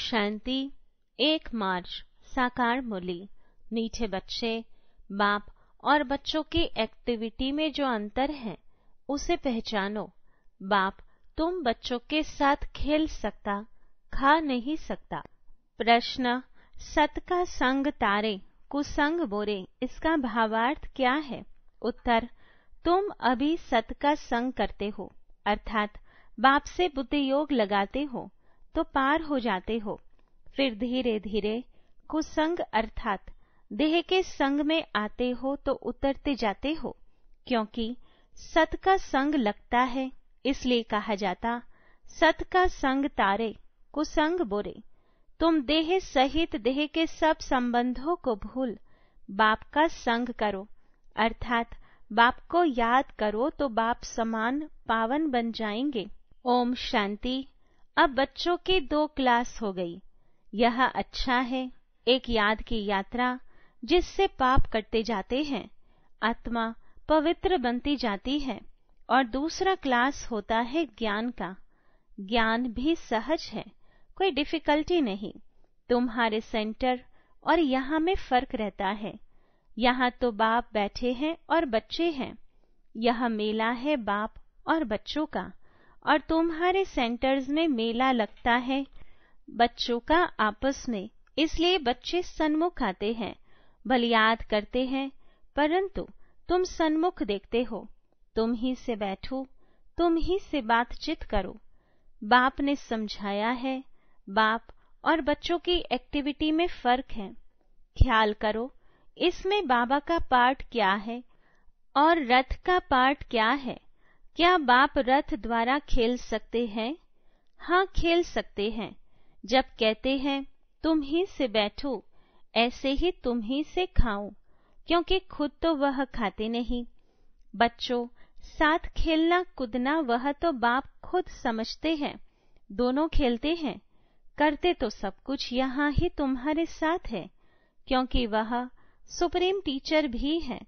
शांति 1 मार्च। साकार मुरली। मीठे बच्चे, बाप और बच्चों की एक्टिविटी में जो अंतर है उसे पहचानो। बाप तुम बच्चों के साथ खेल सकता, खा नहीं सकता। प्रश्न, सत का संग तारे कुसंग बोरे, इसका भावार्थ क्या है? उत्तर, तुम अभी सत का संग करते हो, अर्थात बाप से बुद्धि योग लगाते हो तो पार हो जाते हो। फिर धीरे धीरे कुसंग अर्थात देह के संग में आते हो तो उतरते जाते हो, क्योंकि सत का संग लगता है, इसलिए कहा जाता सत का संग तारे कुसंग बोरे। तुम देह सहित देह के सब संबंधों को भूल बाप का संग करो, अर्थात बाप को याद करो तो बाप समान पावन बन जाएंगे। ओम शांति। अब बच्चों की 2 क्लास हो गई। यह अच्छा है। एक याद की यात्रा जिससे पाप कटते जाते हैं, आत्मा पवित्र बनती जाती है, और दूसरा क्लास होता है ज्ञान का। ज्ञान भी सहज है, कोई डिफिकल्टी नहीं। तुम्हारे सेंटर और यहाँ में फर्क रहता है। यहाँ तो बाप बैठे हैं और बच्चे हैं। यह मेला है बाप और बच्चों का, और तुम्हारे सेंटर्स में मेला लगता है बच्चों का आपस में, इसलिए बच्चे सन्मुख आते हैं, भले याद करते हैं, परंतु तुम सन्मुख देखते हो। तुम ही से बैठो, तुम ही से बातचीत करो। बाप ने समझाया है, बाप और बच्चों की एक्टिविटी में फर्क है। ख्याल करो, इसमें बाबा का पार्ट क्या है और रथ का पार्ट क्या है? क्या बाप रथ द्वारा खेल सकते हैं? हाँ, खेल सकते हैं। जब कहते हैं तुम ही से बैठो, ऐसे ही तुम ही से खाओ, क्योंकि खुद तो वह खाते नहीं। बच्चों, साथ खेलना कूदना वह तो बाप खुद समझते हैं। दोनों खेलते हैं, करते तो सब कुछ यहाँ ही तुम्हारे साथ है, क्योंकि वह सुप्रीम टीचर भी है।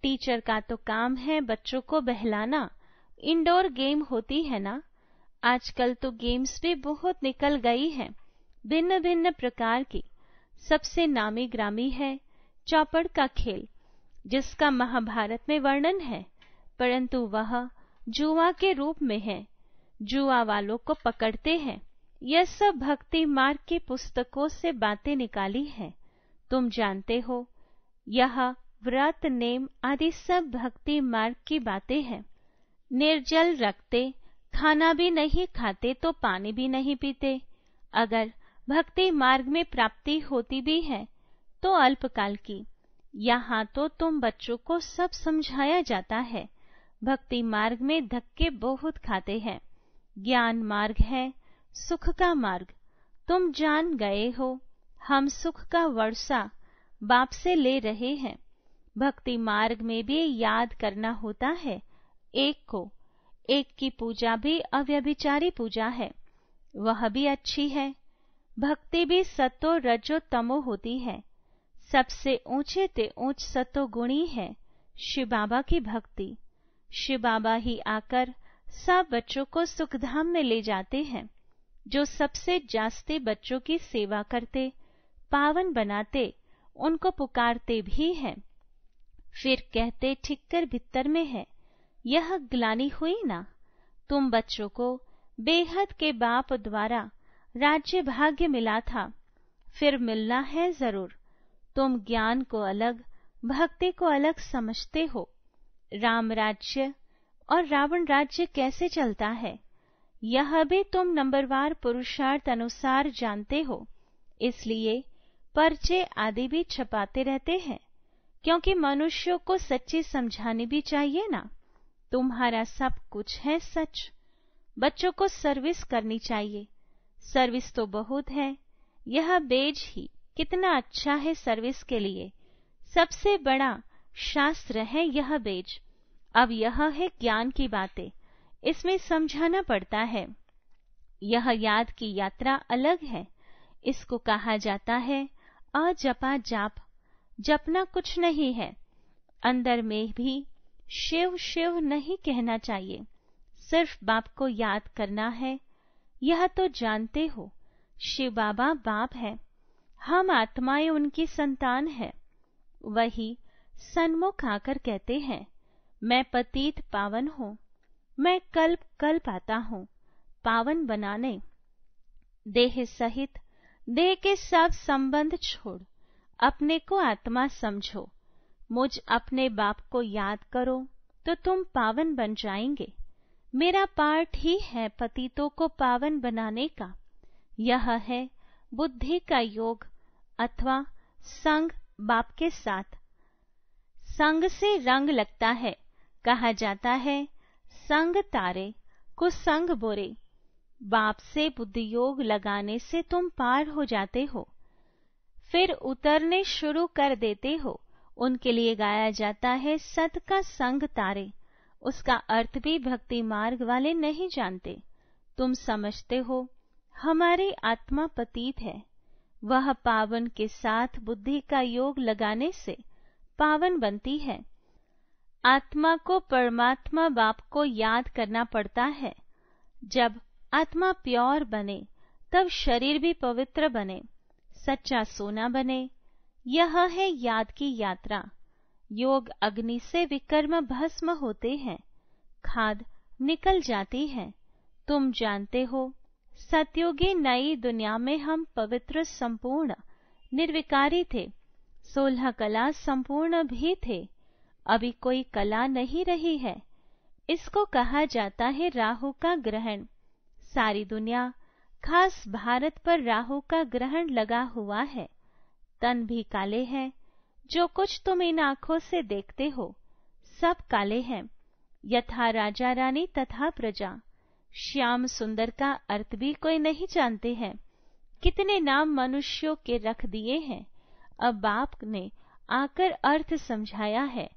टीचर का तो काम है बच्चों को बहलाना। इंडोर गेम होती है ना, आजकल तो गेम्स भी बहुत निकल गई हैं, भिन्न भिन्न प्रकार की। सबसे नामी ग्रामी है चौपड़ का खेल, जिसका महाभारत में वर्णन है, परंतु वह जुआ के रूप में है। जुआ वालों को पकड़ते हैं। यह सब भक्ति मार्ग की पुस्तकों से बातें निकाली है। तुम जानते हो, यह व्रत नेम आदि सब भक्ति मार्ग की बातें हैं। निर्जल रखते, खाना भी नहीं खाते तो पानी भी नहीं पीते। अगर भक्ति मार्ग में प्राप्ति होती भी है तो अल्पकाल की। यहाँ तो तुम बच्चों को सब समझाया जाता है। भक्ति मार्ग में धक्के बहुत खाते हैं। ज्ञान मार्ग है, सुख का मार्ग। तुम जान गए हो, हम सुख का वर्षा बाप से ले रहे हैं। भक्ति मार्ग में भी याद करना होता है एक को। एक की पूजा भी अव्यभिचारी पूजा है, वह भी अच्छी है। भक्ति भी सतो रजो तमो होती है। सबसे ऊंचे ते ऊंच सतो गुणी है शिव बाबा की भक्ति। शिव बाबा ही आकर सब बच्चों को सुखधाम में ले जाते हैं। जो सबसे जास्ती बच्चों की सेवा करते, पावन बनाते, उनको पुकारते भी हैं। फिर कहते ठिक्कर भीतर में है, यह ग्लानि हुई ना। तुम बच्चों को बेहद के बाप द्वारा राज्य भाग्य मिला था, फिर मिलना है जरूर। तुम ज्ञान को अलग, भक्ति को अलग समझते हो। राम राज्य और रावण राज्य कैसे चलता है, यह भी तुम नंबरवार पुरुषार्थ अनुसार जानते हो। इसलिए पर्चे आदि भी छपाते रहते हैं, क्योंकि मनुष्यों को सच्ची समझानी भी चाहिए ना। तुम्हारा सब कुछ है सच। बच्चों को सर्विस करनी चाहिए। सर्विस तो बहुत है, यह बेज ही कितना अच्छा है सर्विस के लिए। सबसे बड़ा शास्त्र है यह बेज। अब यह है ज्ञान की बातें, इसमें समझाना पड़ता है। यह याद की यात्रा अलग है। इसको कहा जाता है अजपा जाप। जपना कुछ नहीं है। अंदर में भी शिव शिव नहीं कहना चाहिए, सिर्फ बाप को याद करना है। यह तो जानते हो, शिव बाबा बाप है, हम आत्माएं उनकी संतान है। वही सन्मुख आकर कहते हैं, मैं पतित पावन हूँ, मैं कल्प कल्प आता हूँ पावन बनाने। देह सहित देह के सब संबंध छोड़ अपने को आत्मा समझो, मुझ अपने बाप को याद करो तो तुम पावन बन जाएंगे। मेरा पाठ ही है पतितों को पावन बनाने का। यह है बुद्धि का योग अथवा संग बाप के साथ। संग से रंग लगता है, कहा जाता है संग तारे कुसंग बुरे। बाप से बुद्धि योग लगाने से तुम पार हो जाते हो, फिर उतरने शुरू कर देते हो। उनके लिए गाया जाता है सत का संग तारे। उसका अर्थ भी भक्ति मार्ग वाले नहीं जानते। तुम समझते हो हमारी आत्मा पतित है, वह पावन के साथ बुद्धि का योग लगाने से पावन बनती है। आत्मा को परमात्मा बाप को याद करना पड़ता है। जब आत्मा प्योर बने तब शरीर भी पवित्र बने, सच्चा सोना बने। यह है याद की यात्रा। योग अग्नि से विकर्म भस्म होते हैं, खाद निकल जाती है। तुम जानते हो सतयुगी नई दुनिया में हम पवित्र संपूर्ण निर्विकारी थे। 16 कला संपूर्ण भी थे, अभी कोई कला नहीं रही है। इसको कहा जाता है राहु का ग्रहण। सारी दुनिया खास भारत पर राहु का ग्रहण लगा हुआ है। तन भी काले हैं। जो कुछ तुम इन आंखों से देखते हो सब काले हैं। यथा राजा रानी तथा प्रजा। श्याम सुंदर का अर्थ भी कोई नहीं जानते हैं। कितने नाम मनुष्यों के रख दिए हैं। अब बाप ने आकर अर्थ समझाया है।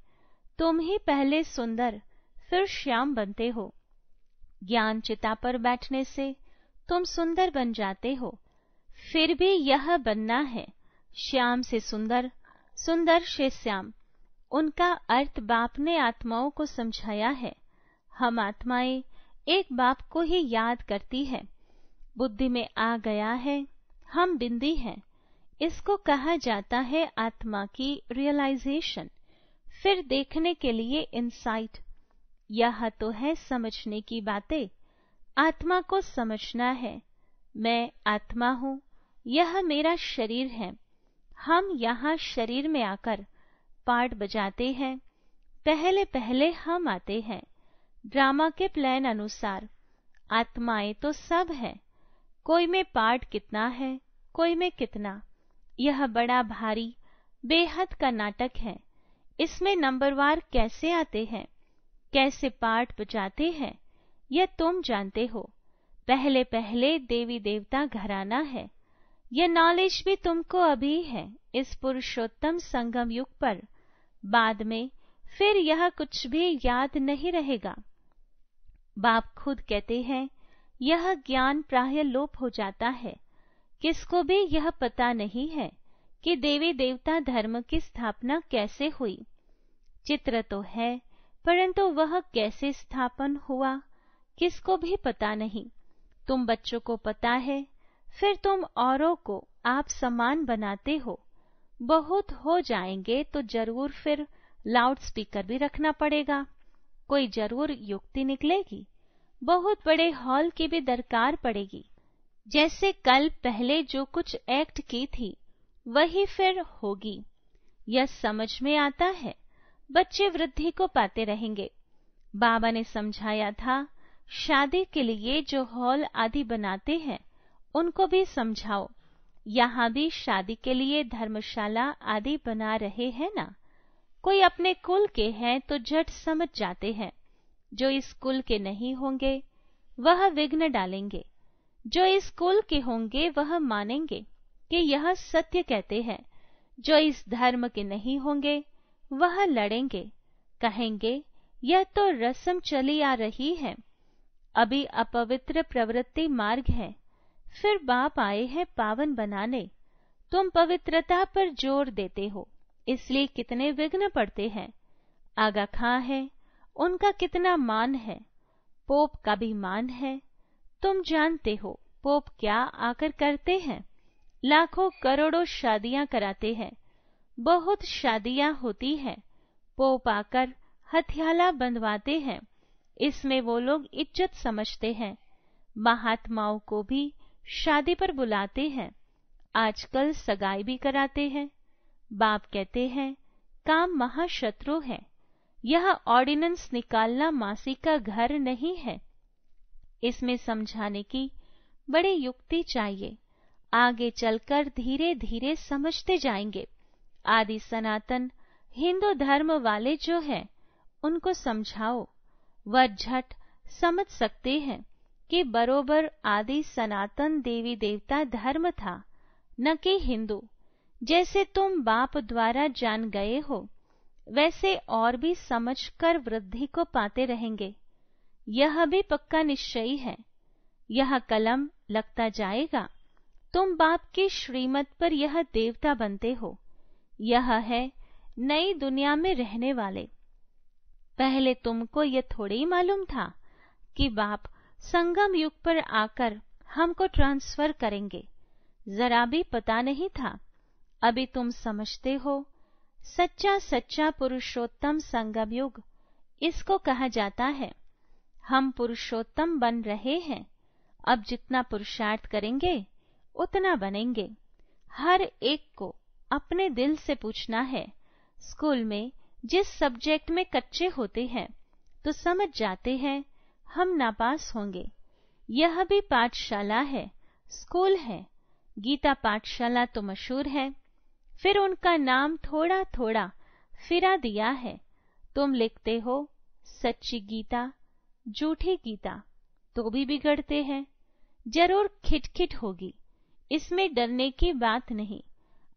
तुम ही पहले सुंदर फिर श्याम बनते हो। ज्ञान चिता पर बैठने से तुम सुंदर बन जाते हो। फिर भी यह बनना है श्याम से सुंदर, सुंदर से श्याम। उनका अर्थ बाप ने आत्माओं को समझाया है। हम आत्माएं एक बाप को ही याद करती है। बुद्धि में आ गया है हम बिंदी हैं। इसको कहा जाता है आत्मा की रियलाइजेशन। फिर देखने के लिए इंसाइट। यह तो है समझने की बातें। आत्मा को समझना है मैं आत्मा हूँ, यह मेरा शरीर है। हम यहाँ शरीर में आकर पार्ट बजाते हैं। पहले पहले हम आते हैं ड्रामा के प्लान अनुसार। आत्माएं तो सब है, कोई में पार्ट कितना है, कोई में कितना। यह बड़ा भारी बेहद का नाटक है। इसमें नंबरवार कैसे आते हैं, कैसे पार्ट बजाते हैं, यह तुम जानते हो। पहले पहले देवी देवता घराना है। यह नॉलेज भी तुमको अभी है इस पुरुषोत्तम संगम युग पर। बाद में फिर यह कुछ भी याद नहीं रहेगा। बाप खुद कहते हैं यह ज्ञान प्राय लोप हो जाता है। किसको भी यह पता नहीं है कि देवी देवता धर्म की स्थापना कैसे हुई। चित्र तो है, परंतु वह कैसे स्थापन हुआ किसको भी पता नहीं। तुम बच्चों को पता है, फिर तुम औरों को आप समान बनाते हो। बहुत हो जाएंगे तो जरूर फिर लाउड स्पीकर भी रखना पड़ेगा। कोई जरूर युक्ति निकलेगी। बहुत बड़े हॉल की भी दरकार पड़ेगी। जैसे कल पहले जो कुछ एक्ट की थी वही फिर होगी। यह समझ में आता है। बच्चे वृद्धि को पाते रहेंगे। बाबा ने समझाया था शादी के लिए जो हॉल आदि बनाते हैं उनको भी समझाओ। यहाँ भी शादी के लिए धर्मशाला आदि बना रहे हैं ना। कोई अपने कुल के हैं तो झट समझ जाते हैं। जो इस कुल के नहीं होंगे वह विघ्न डालेंगे। जो इस कुल के होंगे वह मानेंगे कि यह सत्य कहते हैं। जो इस धर्म के नहीं होंगे वह लड़ेंगे, कहेंगे यह तो रस्म चली आ रही है, अभी अपवित्र प्रवृत्ति मार्ग है। फिर बाप आए हैं पावन बनाने। तुम पवित्रता पर जोर देते हो, इसलिए कितने विघ्न पड़ते हैं। आगा खां है, उनका कितना मान है। पोप का भी मान है। तुम जानते हो पोप क्या आकर करते हैं? लाखों करोड़ों शादियां कराते हैं, बहुत शादियां होती हैं, पोप आकर हथियाला बंधवाते हैं। इसमें वो लोग इज्जत समझते हैं। महात्माओं को भी शादी पर बुलाते हैं, आजकल सगाई भी कराते हैं। बाप कहते हैं काम महाशत्रु है। यह ऑर्डिनेंस निकालना मासी का घर नहीं है। इसमें समझाने की बड़ी युक्ति चाहिए। आगे चलकर धीरे धीरे समझते जाएंगे। आदि सनातन हिंदू धर्म वाले जो हैं उनको समझाओ, वह झट समझ सकते हैं कि बरोबर आदि सनातन देवी देवता धर्म था, न कि हिंदू। जैसे तुम बाप द्वारा जान गए हो, वैसे और भी समझकर वृद्धि को पाते रहेंगे। यह भी पक्का निश्चय है। यह कलम लगता जाएगा। तुम बाप की श्रीमत पर यह देवता बनते हो। यह है नई दुनिया में रहने वाले। पहले तुमको ये थोड़ी ही मालूम था कि बाप संगम युग पर आकर हमको ट्रांसफर करेंगे। जरा भी पता नहीं था। अभी तुम समझते हो। सच्चा सच्चा पुरुषोत्तम संगम युग इसको कहा जाता है। हम पुरुषोत्तम बन रहे हैं। अब जितना पुरुषार्थ करेंगे उतना बनेंगे। हर एक को अपने दिल से पूछना है। स्कूल में जिस सब्जेक्ट में कच्चे होते हैं तो समझ जाते हैं हम नापास होंगे। यह भी पाठशाला है, स्कूल है। गीता पाठशाला तो मशहूर है, फिर उनका नाम थोड़ा थोड़ा फिरा दिया है। तुम लिखते हो सच्ची गीता, झूठी गीता, तो भी बिगड़ते हैं। जरूर खिटखिट होगी, इसमें डरने की बात नहीं।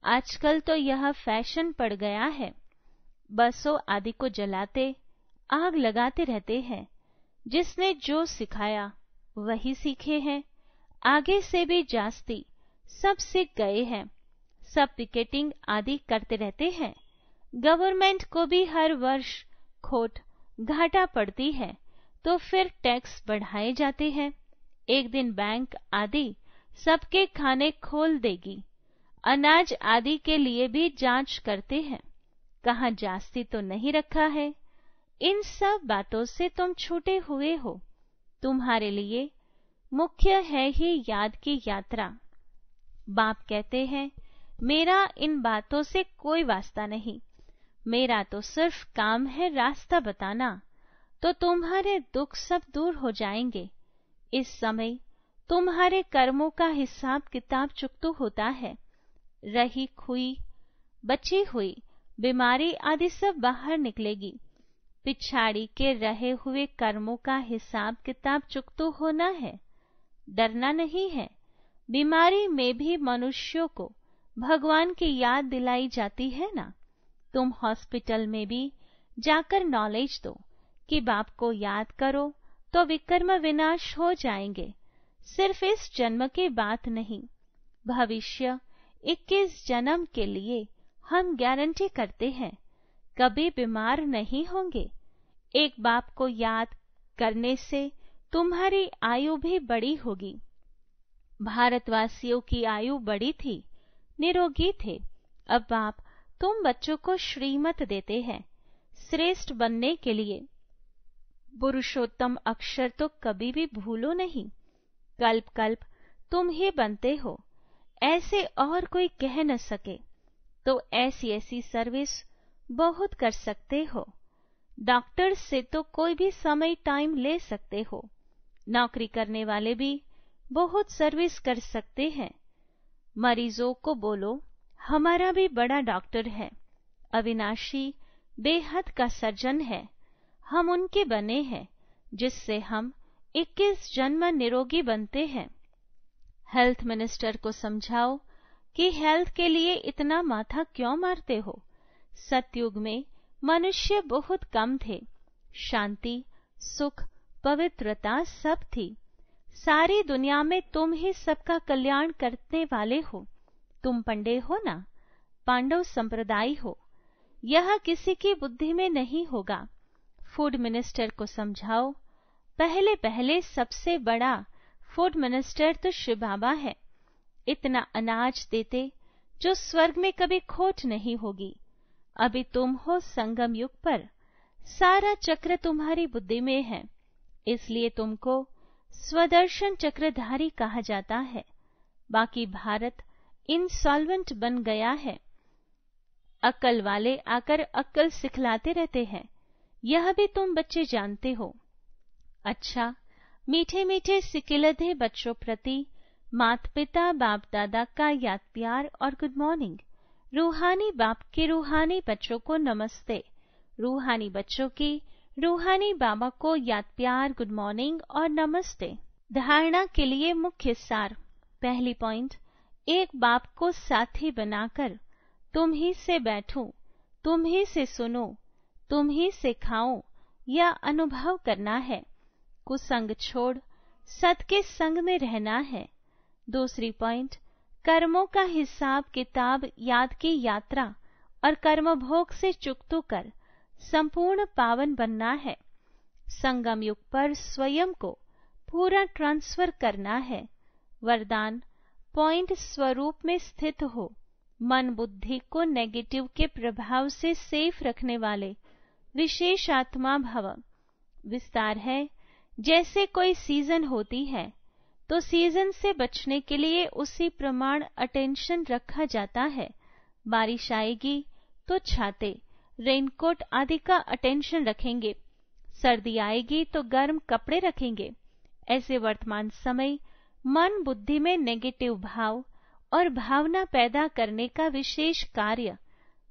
आजकल तो यह फैशन पड़ गया है। बसों आदि को जलाते, आग लगाते रहते हैं। जिसने जो सिखाया वही सीखे हैं। आगे से भी जास्ती सब सीख गए हैं। सब पिकेटिंग आदि करते रहते हैं। गवर्नमेंट को भी हर वर्ष खोट घाटा पड़ती है, तो फिर टैक्स बढ़ाए जाते हैं। एक दिन बैंक आदि सबके खाने खोल देगी। अनाज आदि के लिए भी जांच करते हैं, कहाँ जास्ती तो नहीं रखा है। इन सब बातों से तुम छूटे हुए हो। तुम्हारे लिए मुख्य है ही याद की यात्रा। बाप कहते हैं मेरा इन बातों से कोई वास्ता नहीं। मेरा तो सिर्फ काम है रास्ता बताना, तो तुम्हारे दुख सब दूर हो जाएंगे। इस समय तुम्हारे कर्मों का हिसाब किताब चुकता होता है। रही खुई, बची हुई बीमारी आदि सब बाहर निकलेगी। पिछाड़ी के रहे हुए कर्मों का हिसाब किताब चुकता होना है। डरना नहीं है। बीमारी में भी मनुष्यों को भगवान की याद दिलाई जाती है ना। तुम हॉस्पिटल में भी जाकर नॉलेज दो कि बाप को याद करो तो विकर्म विनाश हो जाएंगे। सिर्फ इस जन्म की बात नहीं, भविष्य 21 जन्म के लिए हम गारंटी करते हैं कभी बीमार नहीं होंगे। एक बाप को याद करने से तुम्हारी आयु भी बड़ी होगी। भारतवासियों की आयु बड़ी थी, निरोगी थे। अब बाप तुम बच्चों को श्रीमत देते हैं श्रेष्ठ बनने के लिए। पुरुषोत्तम अक्षर तो कभी भी भूलो नहीं। कल्प कल्प तुम ही बनते हो, ऐसे और कोई कह न सके। तो ऐसी ऐसी सर्विस बहुत कर सकते हो। डॉक्टर से तो कोई भी समय टाइम ले सकते हो। नौकरी करने वाले भी बहुत सर्विस कर सकते हैं। मरीजों को बोलो हमारा भी बड़ा डॉक्टर है, अविनाशी बेहद का सर्जन है। हम उनके बने हैं जिससे हम 21 जन्म निरोगी बनते हैं। हेल्थ मिनिस्टर को समझाओ कि हेल्थ के लिए इतना माथा क्यों मारते हो। सतयुग में मनुष्य बहुत कम थे। शांति, सुख, पवित्रता सब थी। सारी दुनिया में तुम ही सबका कल्याण करने वाले हो। तुम पंडे हो ना, पांडव संप्रदाय हो। यह किसी की बुद्धि में नहीं होगा। फूड मिनिस्टर को समझाओ पहले पहले सबसे बड़ा फूड मिनिस्टर तो शिव बाबा है। इतना अनाज देते जो स्वर्ग में कभी खोट नहीं होगी। अभी तुम हो संगम युग पर, सारा चक्र तुम्हारी बुद्धि में है, इसलिए तुमको स्वदर्शन चक्रधारी कहा जाता है। बाकी भारत इंसॉल्वेंट बन गया है। अक्ल वाले आकर अक्ल सिखलाते रहते हैं, यह भी तुम बच्चे जानते हो। अच्छा, मीठे मीठे सिकिलधे बच्चों प्रति मात पिता बाप दादा का याद प्यार और गुड मॉर्निंग। रूहानी बाप के रूहानी बच्चों को नमस्ते। रूहानी बच्चों की रूहानी बाबा को याद प्यार, गुड मॉर्निंग और नमस्ते। धारणा के लिए मुख्य सार। पहली पॉइंट, एक बाप को साथी बनाकर तुम ही से बैठूं, तुम ही से सुनो, तुम ही से खाओ, या अनुभव करना है। कुसंग छोड़ सत के संग में रहना है। दूसरी पॉइंट, कर्मों का हिसाब किताब याद की यात्रा और कर्म भोग से चुकतू कर संपूर्ण पावन बनना है। संगम युग पर स्वयं को पूरा ट्रांसफर करना है। वरदान, पॉइंट स्वरूप में स्थित हो, मन बुद्धि को नेगेटिव के प्रभाव से सेफ रखने वाले विशेष आत्मा भव। विस्तार है, जैसे कोई सीजन होती है तो सीजन से बचने के लिए उसी प्रमाण अटेंशन रखा जाता है। बारिश आएगी तो छाते, रेनकोट आदि का अटेंशन रखेंगे। सर्दी आएगी तो गर्म कपड़े रखेंगे। ऐसे वर्तमान समय मन बुद्धि में नेगेटिव भाव और भावना पैदा करने का विशेष कार्य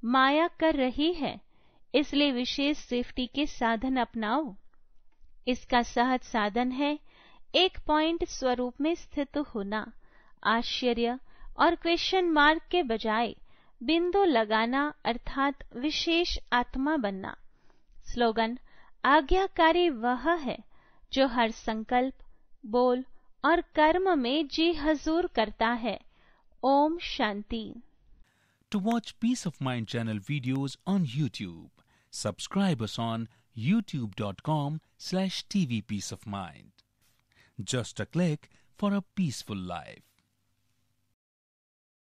माया कर रही है, इसलिए विशेष सेफ्टी के साधन अपनाओ। इसका सहज साधन है एक पॉइंट स्वरूप में स्थित होना। आश्चर्य और क्वेश्चन मार्क के बजाय बिंदु लगाना अर्थात विशेष आत्मा बनना। स्लोगन, आज्ञाकारी वह है जो हर संकल्प, बोल और कर्म में जी हजूर करता है। Om Shanti. To watch Peace of Mind channel videos on YouTube, subscribe us on youtube.com/tvpeaceofmind. Just a click for a peaceful life.